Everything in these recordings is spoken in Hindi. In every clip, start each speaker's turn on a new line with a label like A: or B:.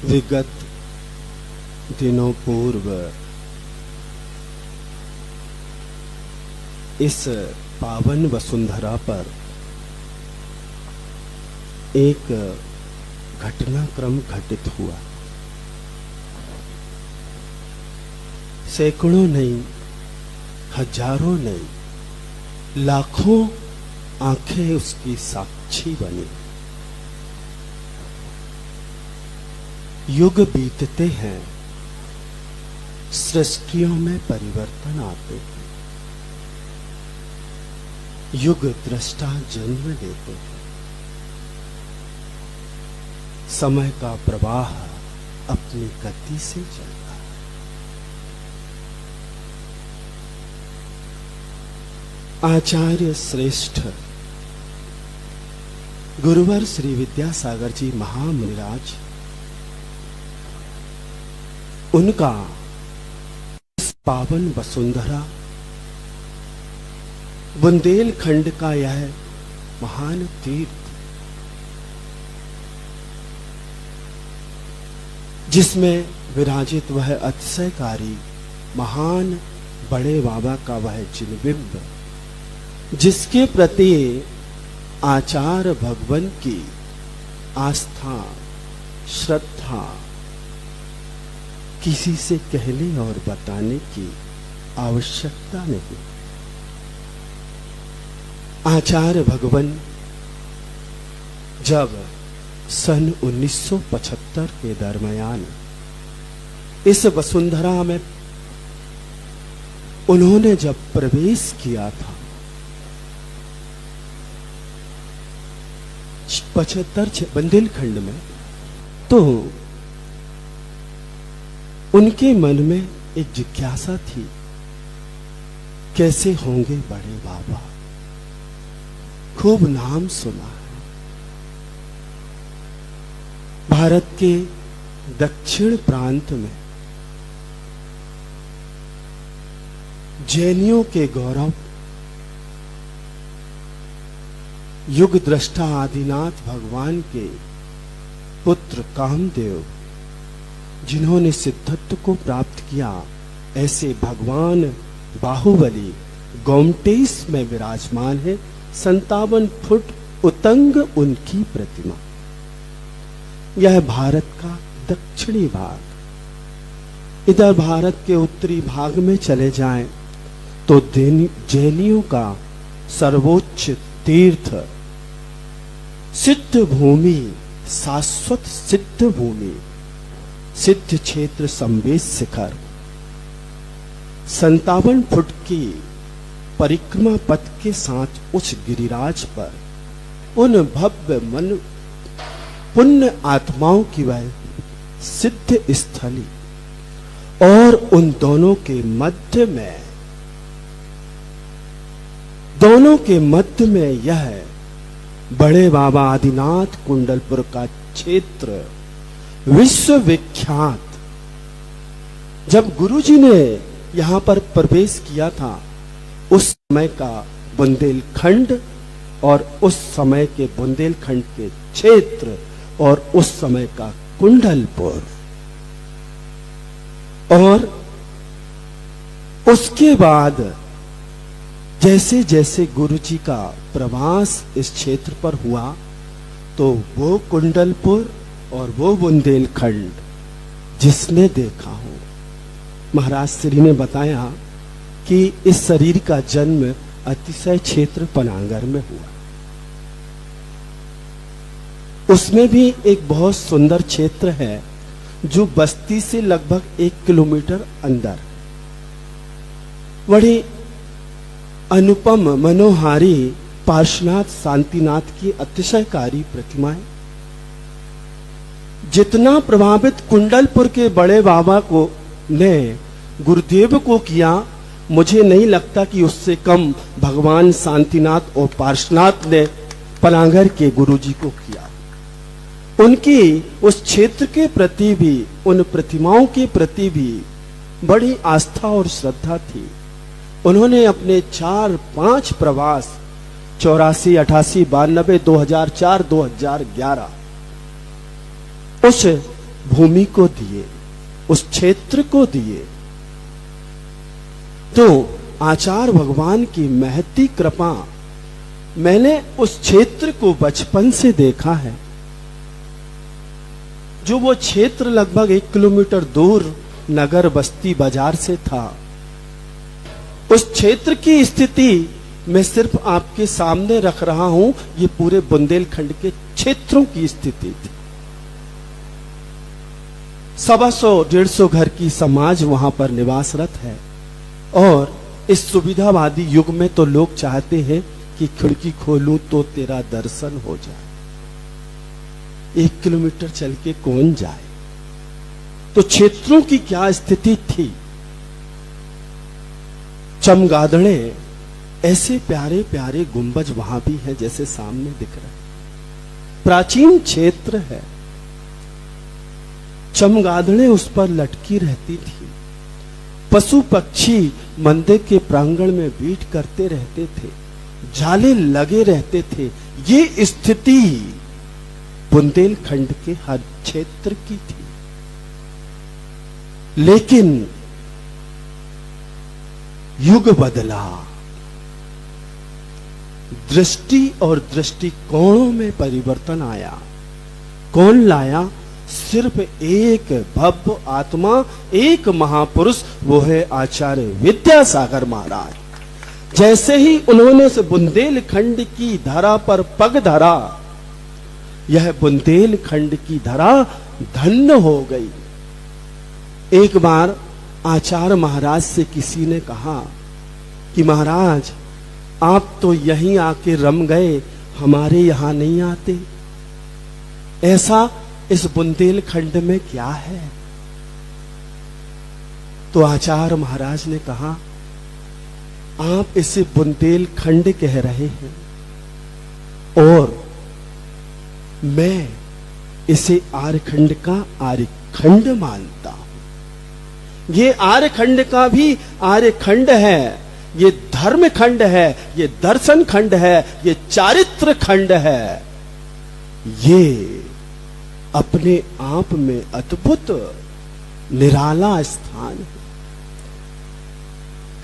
A: विगत दिनों पूर्व इस पावन वसुंधरा पर एक घटनाक्रम घटित हुआ। सैकड़ों नहीं, हजारों नहीं, लाखों आंखें उसकी साक्षी बनी। युग बीतते हैं, सृष्टियों में परिवर्तन आते हैं, युग दृष्टा जन्म लेते हैं। समय का प्रवाह अपनी गति से चलता है। आचार्य श्रेष्ठ गुरुवर श्री विद्यासागर जी महामुनिराज, उनका इस पावन वसुंधरा बुंदेलखंड का यह महान तीर्थ, जिसमें विराजित वह अतिशयकारी महान बड़े बाबा का वह चिन्हबिंब, जिसके प्रति आचार्य भगवान की आस्था श्रद्धा किसी से कहने और बताने की आवश्यकता नहीं। आचार्य भगवान जब सन 1975 के दरमियान इस वसुंधरा में उन्होंने जब प्रवेश किया था, 75 बुंदेलखंड में, तो उनके मन में एक जिज्ञासा थी, कैसे होंगे बड़े बाबा। खूब नाम सुना है। भारत के दक्षिण प्रांत में जैनियों के गौरव युग दृष्टा आदिनाथ भगवान के पुत्र कामदेव, जिन्होंने सिद्धत्व को प्राप्त किया, ऐसे भगवान बाहुबली गोमटेश में विराजमान है। 57 फुट उतंग उनकी प्रतिमा। यह भारत का दक्षिणी भाग। इधर भारत के उत्तरी भाग में चले जाएं तो जैनियों का सर्वोच्च तीर्थ सिद्ध भूमि, शाश्वत सिद्ध भूमि, सिद्ध क्षेत्र संवेद शिखर, 57 फुट की परिक्रमा पथ के साथ उस गिरिराज पर उन भव्य मन पुण्य आत्माओं की वह सिद्ध स्थली, और उन दोनों के मध्य में यह बड़े बाबा आदिनाथ कुंडलपुर का क्षेत्र विश्वविख्यात। जब गुरुजी ने यहां पर प्रवेश किया था, उस समय का बुंदेलखंड और उस समय के बुंदेलखंड के क्षेत्र और उस समय का कुंडलपुर, और उसके बाद जैसे जैसे गुरुजी का प्रवास इस क्षेत्र पर हुआ, तो वो कुंडलपुर और वो बुंदेलखंड जिसने देखा हो, महाराज श्री ने बताया कि इस शरीर का जन्म अतिशय क्षेत्र पनागर में हुआ। उसमें भी एक बहुत सुंदर क्षेत्र है जो बस्ती से लगभग 1 किलोमीटर अंदर, बड़ी अनुपम मनोहारी पार्श्वनाथ शांतिनाथ की अतिशयकारी प्रतिमाएं। जितना प्रभावित कुंडलपुर के बड़े बाबा को ने गुरुदेव को किया, मुझे नहीं लगता कि उससे कम भगवान शांतिनाथ और पार्श्वनाथ ने पनागर के गुरुजी को किया। उनकी उस क्षेत्र के प्रति भी, उन प्रतिमाओं के प्रति भी बड़ी आस्था और श्रद्धा थी। उन्होंने अपने 4-5 प्रवास 84, 88, 92, 2004, 2011 उस भूमि को दिए, उस क्षेत्र को दिए। तो आचार्य भगवान की महती कृपा, मैंने उस क्षेत्र को बचपन से देखा है। जो वो क्षेत्र लगभग 1 किलोमीटर दूर नगर बस्ती बाजार से था, उस क्षेत्र की स्थिति मैं सिर्फ आपके सामने रख रहा हूं। ये पूरे बुंदेलखंड के क्षेत्रों की स्थिति थी। 125-150 घर की समाज वहां पर निवासरत है। और इस सुविधावादी युग में तो लोग चाहते हैं कि खिड़की खोलूं तो तेरा दर्शन हो जाए। 1 किलोमीटर चल के कौन जाए। तो क्षेत्रों की क्या स्थिति थी। चमगादड़े, ऐसे प्यारे प्यारे गुंबज वहां भी हैं जैसे सामने दिख रहा है। प्राचीन क्षेत्र है। चमगादड़े उस पर लटकी रहती थी। पशु पक्षी मंदिर के प्रांगण में बीट करते रहते थे, जाले लगे रहते थे। ये स्थिति बुंदेलखंड के हर क्षेत्र की थी। लेकिन युग बदला, दृष्टि और दृष्टिकोणों में परिवर्तन आया। कौन लाया? सिर्फ एक भव्य आत्मा, एक महापुरुष, वो है आचार्य विद्यासागर महाराज। जैसे ही उन्होंने इस बुंदेलखंड की धरा पर पग धरा, यह बुंदेलखंड की धरा धन्य हो गई। एक बार आचार्य महाराज से किसी ने कहा कि महाराज, आप तो यहीं आके रम गए, हमारे यहां नहीं आते। ऐसा इस बुंदेलखंड में क्या है? तो आचार्य महाराज ने कहा, आप इसे बुंदेलखंड कह रहे हैं और मैं इसे आर्यखंड का आर्यखंड मानता हूं। ये आर्यखंड का भी आर्यखंड है, ये धर्म खंड है, ये दर्शन खंड है, ये चारित्र खंड है। ये अपने आप में अद्भुत निराला स्थान है।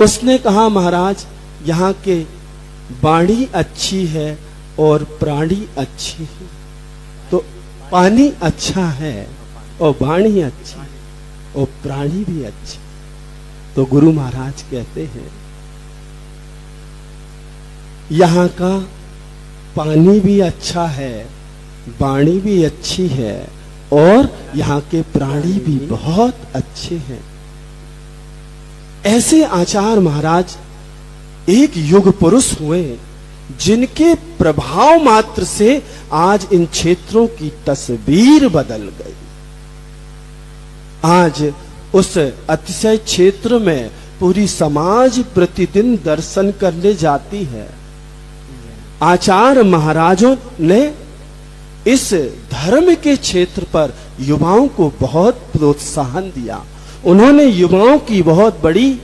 A: उसने कहा, महाराज, यहां के वाणी अच्छी है और प्राणी अच्छी है। तो पानी अच्छा है और वाणी अच्छी है और प्राणी भी अच्छी। तो गुरु महाराज कहते हैं, यहां का पानी भी अच्छा है, वाणी भी अच्छी है और यहाँ के प्राणी भी बहुत अच्छे हैं। ऐसे आचार्य महाराज एक युग पुरुष हुए जिनके प्रभाव मात्र से आज इन क्षेत्रों की तस्वीर बदल गई। आज उस अतिशय क्षेत्र में पूरी समाज प्रतिदिन दर्शन करने जाती है। आचार्य महाराजों ने इस धर्म के क्षेत्र पर युवाओं को बहुत प्रोत्साहन दिया। उन्होंने युवाओं की बहुत बड़ी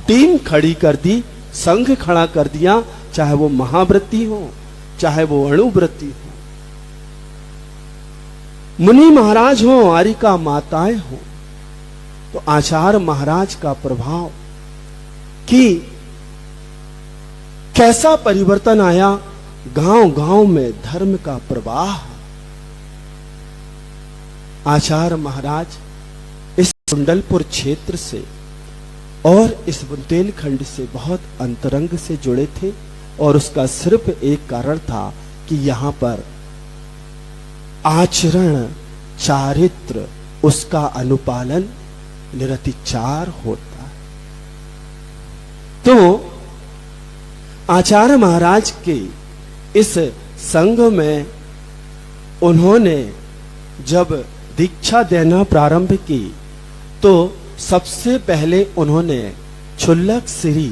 A: टीम खड़ी कर दी, संघ खड़ा कर दिया, चाहे वो महाव्रती हो, चाहे वो अणुव्रती हो, मुनि महाराज हो, आरिका माताएं हो। तो आचार्य महाराज का प्रभाव कि कैसा परिवर्तन आया। गांव गांव में धर्म का प्रवाह। आचार्य महाराज इस कुंडलपुर क्षेत्र से और इस बुंदेलखंड से बहुत अंतरंग से जुड़े थे और उसका सिर्फ एक कारण था कि यहां पर आचरण, चारित्र, उसका अनुपालन निरतिचार होता है। तो आचार्य महाराज के इस संघ में उन्होंने जब दीक्षा देना प्रारंभ की तो सबसे पहले उन्होंने छुल्लक श्री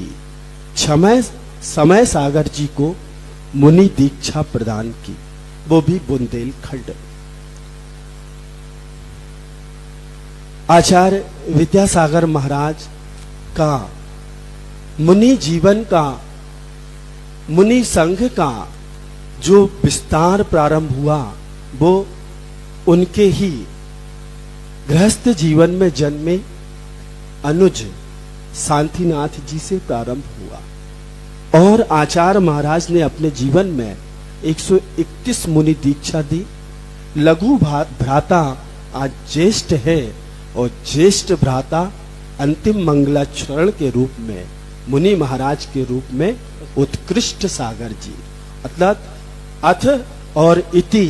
A: समय सागर जी को मुनि दीक्षा प्रदान की, वो भी बुंदेलखंड। आचार्य विद्यासागर महाराज का मुनि जीवन का, मुनि संघ का जो विस्तार प्रारंभ हुआ वो उनके ही गृहस्थ जीवन में जन्मे अनुज शांतिनाथ जी से प्रारंभ हुआ और आचार्य महाराज ने अपने जीवन में 131 मुनि दीक्षा दी। लघु भ्राता आज ज्येष्ठ है और ज्येष्ठ भ्राता अंतिम मंगलाचरण के रूप में मुनि महाराज के रूप में उत्कृष्ट सागर जी अर्थात अथ और इति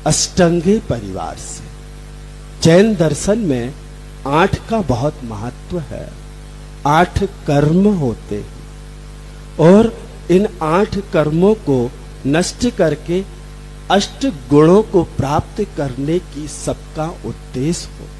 A: अष्टांगे परिवार से। जैन दर्शन में 8 का बहुत महत्व है। 8 कर्म होते हैं और इन 8 कर्मों को नष्ट करके 8 गुणों को प्राप्त करने की सबका उद्देश्य होता है।